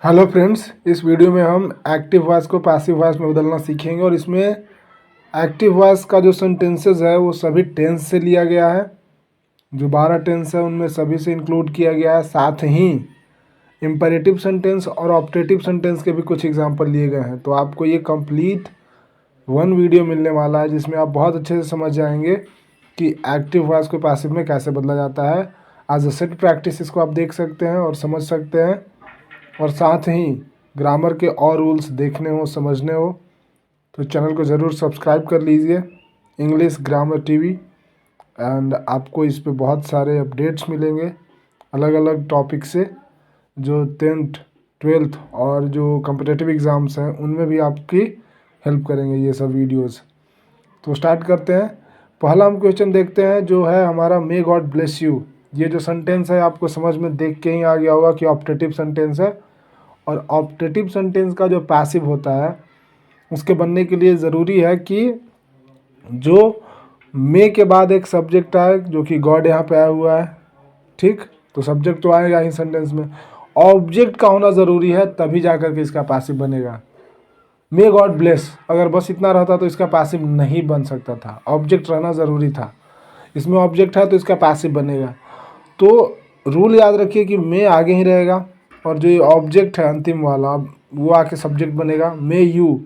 Hello friends, इस video में हम एक्टिव वॉइस को पैसिव वॉइस में बदलना सीखेंगे और इसमें एक्टिव वॉइस का जो सेंटेंसेस है वो सभी टेंस से लिया गया है। जो 12 टेंस है उनमें सभी से इंक्लूड किया गया है। साथ ही इम्पेरेटिव सेंटेंस और ऑप्टेटिव सेंटेंस के भी कुछ एग्जांपल लिए गए हैं। तो आपको ये कंप्लीट वन वीडियो मिलने वाला है जिसमें आप बहुत अच्छे से समझ जाएंगे कि एक्टिव वॉइस को पैसिव में कैसे बदला जाता है। एज अ सेट प्रैक्टिस इसको आप देख सकते हैं और समझ सकते हैं। और साथ ही ग्रामर के और रूल्स देखने हो, समझने हो तो चैनल को ज़रूर सब्सक्राइब कर लीजिए, इंग्लिश ग्रामर टीवी। एंड आपको इस पे बहुत सारे अपडेट्स मिलेंगे अलग अलग टॉपिक से, जो 10th 12th और जो कम्पिटिटिव एग्ज़ाम्स हैं उनमें भी आपकी हेल्प करेंगे ये सब वीडियोस। तो स्टार्ट करते हैं। पहला हम क्वेश्चन देखते हैं जो है हमारा, मे गॉड ब्लेस यू। ये जो सेंटेंस है आपको समझ में देख के ही आ गया होगा कि ऑप्टेटिव सेंटेंस है। और ऑप्टेटिव सेंटेंस का जो पैसिव होता है उसके बनने के लिए ज़रूरी है कि जो मे के बाद एक सब्जेक्ट आए, जो कि गॉड यहाँ पे आया हुआ है। ठीक, तो सब्जेक्ट तो आएगा ही सेंटेंस में। ऑब्जेक्ट का होना ज़रूरी है, तभी जा कर के इसका पैसिव बनेगा। मे गॉड ब्लेस अगर बस इतना रहता तो इसका पैसिव नहीं बन सकता था, ऑब्जेक्ट रहना ज़रूरी था। इसमें ऑब्जेक्ट है तो इसका पैसिव बनेगा। तो रूल याद रखिए कि मे आगे ही रहेगा और जो ये ऑब्जेक्ट है अंतिम वाला वो आके सब्जेक्ट बनेगा, मे यू।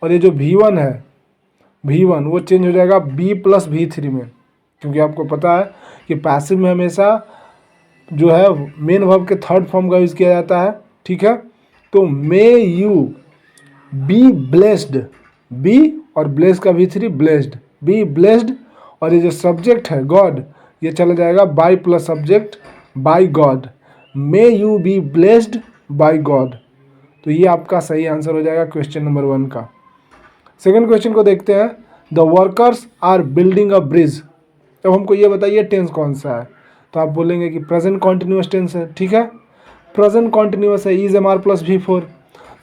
और ये जो V1 है, V1 वो चेंज हो जाएगा B प्लस V3 में, क्योंकि आपको पता है कि पैसिव में हमेशा जो है मेन वर्ब के थर्ड फॉर्म का यूज़ किया जाता है। ठीक है, तो may you be blessed, be और ब्लेस का V3 ब्लेस्ड, बी ब्लेस्ड। और ये जो सब्जेक्ट है गॉड, ये चला जाएगा by plus subject by God, may you be blessed by God. तो ये आपका सही आंसर हो जाएगा क्वेश्चन नंबर 1 का। सेकंड क्वेश्चन को देखते हैं। The workers are building a bridge. अब हमको ये बताइए टेंस कौन सा है। तो आप बोलेंगे कि प्रेजेंट कॉन्टिन्यूअस टेंस है। ठीक है, प्रेजेंट कॉन्टिन्यूअस है, is am are plus V4।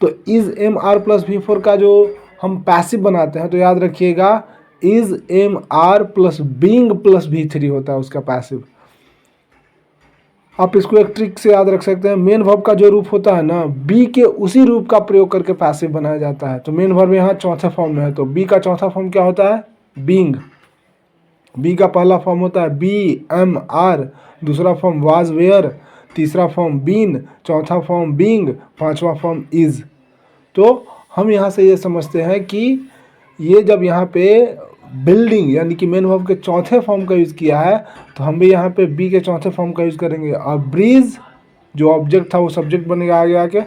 तो is am are plus V4 का जो हम पैसिव बनाते हैं तो याद रखिएगा is am are plus being plus V3 होता है उसका पैसिव। आप इसको एक ट्रिक से याद रख सकते हैं, मेन वर्ब का जो रूप होता है ना, बी के उसी रूप का प्रयोग करके पैसिव बनाया जाता है। तो मेन वर्ब यहाँ चौथे फॉर्म में है, तो बी का चौथा फॉर्म क्या होता है, बीइंग। बी का पहला फॉर्म होता है बी एम आर, दूसरा फॉर्म वाज वेयर, तीसरा फॉर्म बीन, चौथा फॉर्म बीइंग, पांचवा फॉर्म इज। तो हम यहाँ से ये समझते हैं कि ये जब यहाँ पे बिल्डिंग यानी कि मेन वर्ब के चौथे फॉर्म का यूज़ किया है तो हम भी यहाँ पे बी के चौथे फॉर्म का यूज़ करेंगे। और ब्रिज जो ऑब्जेक्ट था वो सब्जेक्ट बनेगा आगे आके,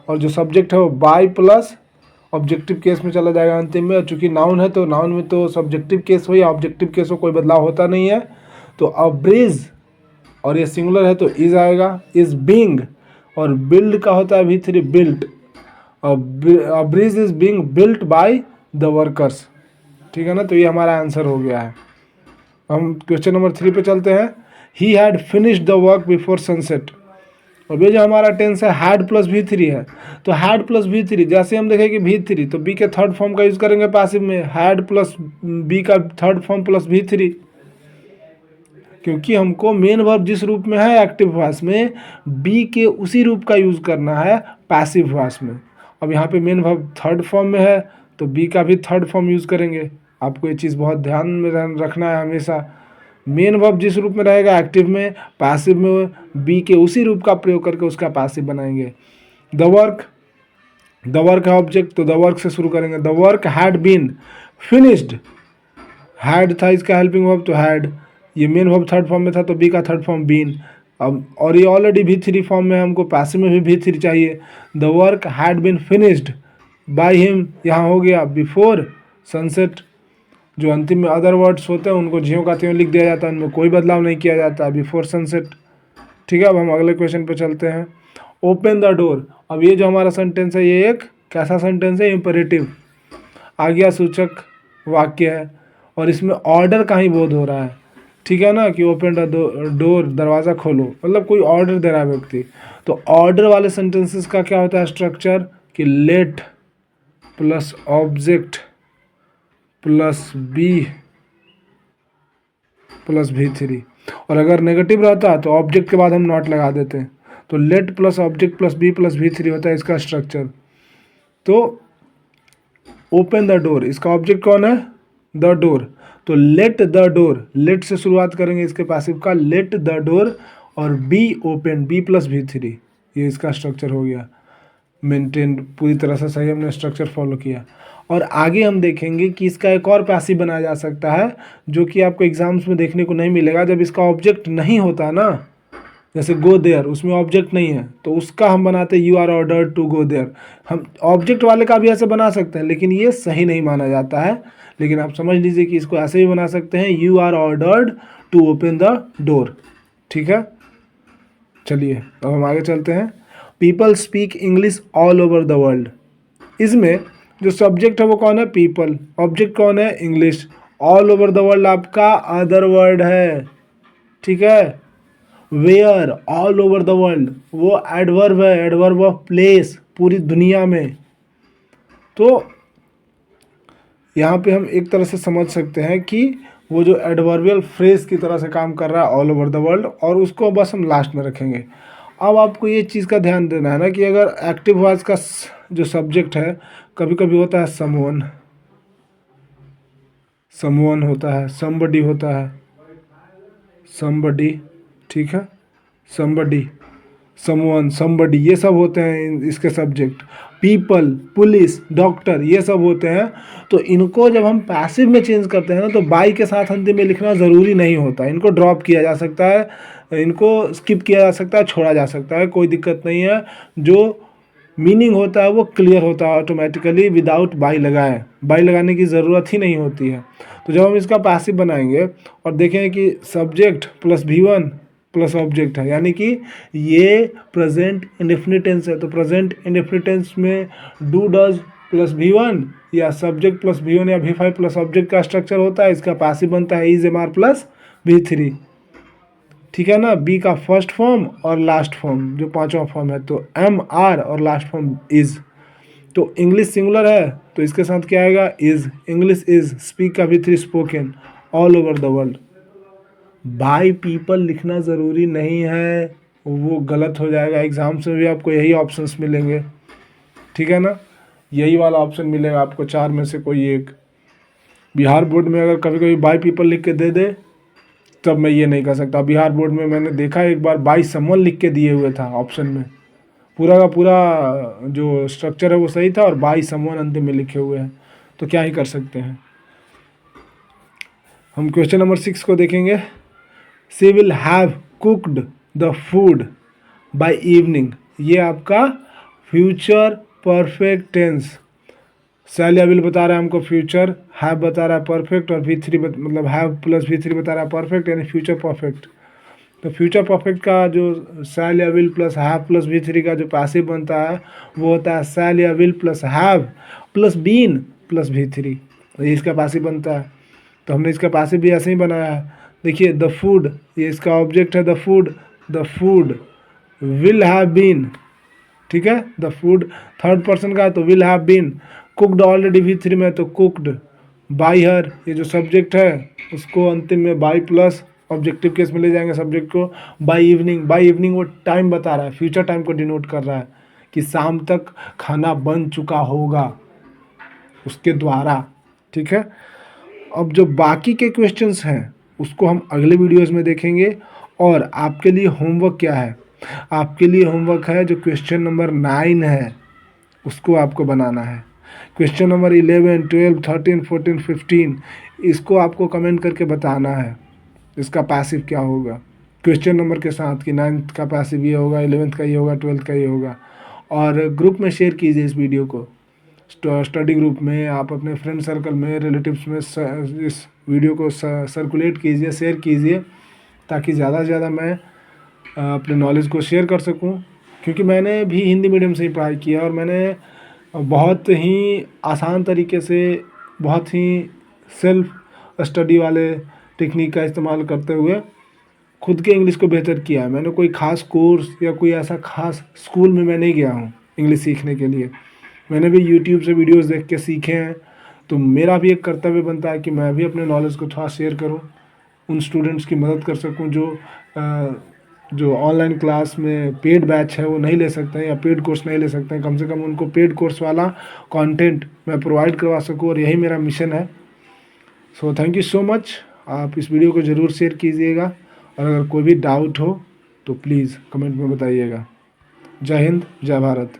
और जो सब्जेक्ट है वो बाय प्लस ऑब्जेक्टिव केस में चला जाएगा अंतिम में। और चूंकि नाउन है तो नाउन में तो सब्जेक्टिव केस हो या ऑब्जेक्टिव केस हो कोई बदलाव होता नहीं है। तो अ ब्रिज, और ये सिंगुलर है तो इज आएगा, इज बीइंग। और बिल्ड का होता है V3 built, a bridge is being built by the workers। ठीक है ना, तो ये हमारा आंसर हो गया है। हम क्वेश्चन नंबर 3 पे चलते हैं। He had finished the work before sunset. और ये जो हमारा टेंस है हैड प्लस V3 है, तो हैड प्लस V3 जैसे हम देखें कि V3 तो बी के थर्ड फॉर्म का यूज करेंगे पैसिव में, हैड प्लस बी का थर्ड फॉर्म प्लस V3, क्योंकि हमको मेन वर्ब जिस रूप में है एक्टिव वॉइस में बी के उसी रूप का यूज करना है पैसिव वॉइस में। अब यहाँ पे मेन वर्ब थर्ड फॉर्म में है तो बी का भी थर्ड फॉर्म यूज़ करेंगे। आपको ये चीज़ बहुत ध्यान में रखना है हमेशा। मेन वर्ब जिस रूप में रहेगा एक्टिव में, पैसिव में बी के उसी रूप का प्रयोग करके उसका पैसिव बनाएंगे। द वर्क है ऑब्जेक्ट तो द वर्क से शुरू करेंगे। The work had been finished, had था इसका हेल्पिंग वर्ब तो हैड, ये मेन वर्ब थर्ड फॉर्म में था तो बी का थर्ड फॉर्म बीन। अब और ये ऑलरेडी V3 फॉर्म में है, हमको पैसिव में भी V3 चाहिए। The work had been finished by him, यहाँ हो गया बिफोर सनसेट। जो अंतिम में अदर वर्ड्स होते हैं उनको ज्यों का त्यों लिख दिया जाता है, उनमें कोई बदलाव नहीं किया जाता है, बिफोर सनसेट। ठीक है, अब हम अगले क्वेश्चन पे चलते हैं। Open the door. अब ये जो हमारा सेंटेंस है ये एक कैसा सेंटेंस है, इम्पेरेटिव आज्ञा सूचक वाक्य है और इसमें ऑर्डर का ही बोध हो रहा है। ठीक है ना, कि ओपन द डोर, दरवाज़ा खोलो, मतलब कोई ऑर्डर दे रहा है व्यक्ति। तो ऑर्डर वाले सेंटेंसेस का क्या होता है स्ट्रक्चर, कि let plus object plus be plus V3। और अगर नेगेटिव रहता तो ऑब्जेक्ट के बाद हम नॉट लगा देते हैं। तो let plus object plus be plus V3 होता है इसका स्ट्रक्चर। तो ओपन द डोर, इसका ऑब्जेक्ट कौन है? The door. तो लेट द डोर, लेट से शुरुआत करेंगे इसके पैसिव का, लेट द डोर, और be open, be plus V3, ये इसका स्ट्रक्चर हो गया। मेंटेन पूरी तरह से सही हमने स्ट्रक्चर फॉलो किया। और आगे हम देखेंगे कि इसका एक और पैसिव बनाया जा सकता है जो कि आपको एग्जाम्स में देखने को नहीं मिलेगा। जब इसका ऑब्जेक्ट नहीं होता ना, जैसे गो देयर, उसमें ऑब्जेक्ट नहीं है, तो उसका हम बनाते हैं you are ordered to go there. हम ऑब्जेक्ट वाले का भी ऐसे बना सकते हैं, लेकिन ये सही नहीं माना जाता है। लेकिन आप समझ लीजिए कि इसको ऐसे भी बना सकते हैं, you are ordered to open the door. ठीक है, चलिए अब हम आगे चलते हैं। People speak English all over the world. इसमें जो सब्जेक्ट है वो कौन है? पीपल। ऑब्जेक्ट कौन है? English. All over the world आपका अदर वर्ड है। ठीक है, where, all over the world, वो एडवर्ब है, एडवर्ब ऑफ प्लेस, पूरी दुनिया में। तो यहाँ पे हम एक तरह से समझ सकते हैं कि वो जो एडवर्बियल फ्रेज की तरह से काम कर रहा है ऑल ओवर द वर्ल्ड, और उसको बस हम लास्ट में रखेंगे। अब आपको ये चीज़ का ध्यान देना है ना कि अगर एक्टिव वॉइस का जो सब्जेक्ट है, कभी कभी होता है समवन, समवन होता है, समबडी होता है, समबडी, ठीक है, समबडी, समवन, समबडी, ये सब होते हैं इसके सब्जेक्ट। पीपल, पुलिस, डॉक्टर, ये सब होते हैं। तो इनको जब हम पैसिव में चेंज करते हैं ना, तो बाई के साथ अंतिम में लिखना ज़रूरी नहीं होता। इनको ड्रॉप किया जा सकता है, इनको स्किप किया जा सकता है, छोड़ा जा सकता है, कोई दिक्कत नहीं है। जो मीनिंग होता है वो क्लियर होता है ऑटोमेटिकली विदाउट बाई लगाए, बाई लगाने की ज़रूरत ही नहीं होती है। तो जब हम इसका पैसिव बनाएंगे और देखेंगे कि subject plus V1 plus object है, यानी कि ये प्रेजेंट इंडेफिनिट टेंस है, तो प्रेजेंट इंडेफिनिट टेंस में डू डज प्लस V1 या सब्जेक्ट प्लस V1 या V5 प्लस ऑब्जेक्ट का स्ट्रक्चर होता है। इसका पैसिव बनता है इज MR प्लस V3। ठीक है ना, बी का फर्स्ट फॉर्म और लास्ट फॉर्म जो पांचवा फॉर्म है, तो MR और लास्ट फॉर्म इज। तो इंग्लिश सिंगुलर है तो इसके साथ क्या आएगा? इज। इंग्लिश इज, स्पीक का V3 spoken, all over the world. By people लिखना ज़रूरी नहीं है, वो गलत हो जाएगा। एग्जाम्स में भी आपको यही ऑप्शंस मिलेंगे। ठीक है ना, यही वाला ऑप्शन मिलेगा आपको, चार में से कोई एक। बिहार बोर्ड में अगर कभी कभी बाय पीपल लिख के दे दे तब मैं ये नहीं कर सकता। बिहार बोर्ड में मैंने देखा एक बार बाय समवन लिख के दिए हुए था ऑप्शन में, पूरा का पूरा जो स्ट्रक्चर है वो सही था और बाय समवन अंतिम में लिखे हुए हैं, तो क्या ही कर सकते हैं। हम क्वेश्चन नंबर 6 को देखेंगे। She will have cooked the food by evening. ये आपका फ्यूचर परफेक्ट टेंस। शैल या विल बता रहा है हमको फ्यूचर, हैव बता रहा है परफेक्ट, और V3 मतलब हैव प्लस V3 बता रहा है परफेक्ट, यानी फ्यूचर परफेक्ट। तो फ्यूचर परफेक्ट का जो शैल या will plus have plus V3 का जो पैसिव बनता है वो होता है शैल या will plus have plus been plus V3, ये इसका पैसिव बनता है। तो हमने इसका पैसिव भी ऐसे ही बनाया है। देखिए द फूड, ये इसका ऑब्जेक्ट है the food, the food will have been, ठीक है, द फूड थर्ड पर्सन का है तो will have been, cooked already V3 में तो कुकड बाय हर, ये जो सब्जेक्ट है उसको अंतिम में बाय प्लस ऑब्जेक्टिव केस में ले जाएंगे सब्जेक्ट को। बाय इवनिंग, बाय इवनिंग वो टाइम बता रहा है, फ्यूचर टाइम को डिनोट कर रहा है कि शाम तक खाना बन चुका होगा उसके द्वारा। ठीक है, अब जो बाकी के क्वेश्चंस हैं उसको हम अगले वीडियोस में देखेंगे। और आपके लिए होमवर्क क्या है? आपके लिए होमवर्क है जो क्वेश्चन नंबर 9 है उसको आपको बनाना है। क्वेश्चन नंबर 11, 12, 13, 14, 15 इसको आपको कमेंट करके बताना है इसका पैसिव क्या होगा, क्वेश्चन नंबर के साथ कि 9th का पैसिव ये होगा, 11th का ये होगा, 12th का ये होगा। और ग्रुप में शेयर कीजिए इस वीडियो को, स्टडी ग्रुप में, आप अपने फ्रेंड सर्कल में, रिलेटिव्स में इस वीडियो को सर्कुलेट कीजिए, शेयर कीजिए, ताकि ज़्यादा से ज़्यादा मैं अपने नॉलेज को शेयर कर सकूं। क्योंकि मैंने भी हिंदी मीडियम से ही पढ़ाई किया और मैंने बहुत ही आसान तरीके से, बहुत ही सेल्फ स्टडी वाले टेक्निक का इस्तेमाल करते हुए खुद के इंग्लिश को बेहतर किया है। मैंने कोई ख़ास कोर्स या कोई ऐसा ख़ास स्कूल में मैं नहीं गया हूँ इंग्लिश सीखने के लिए। मैंने भी यूट्यूब से वीडियोस देख के सीखे हैं। तो मेरा भी एक कर्तव्य बनता है कि मैं भी अपने नॉलेज को थोड़ा शेयर करूं, उन स्टूडेंट्स की मदद कर सकूं जो जो ऑनलाइन क्लास में पेड बैच है वो नहीं ले सकते हैं या पेड कोर्स नहीं ले सकते हैं, कम से कम उनको पेड कोर्स वाला कंटेंट मैं प्रोवाइड करवा सकूँ, और यही मेरा मिशन है। So thank you so much. आप इस वीडियो को ज़रूर शेयर कीजिएगा, और अगर कोई भी डाउट हो तो प्लीज़ कमेंट में बताइएगा। जय हिंद, जय भारत।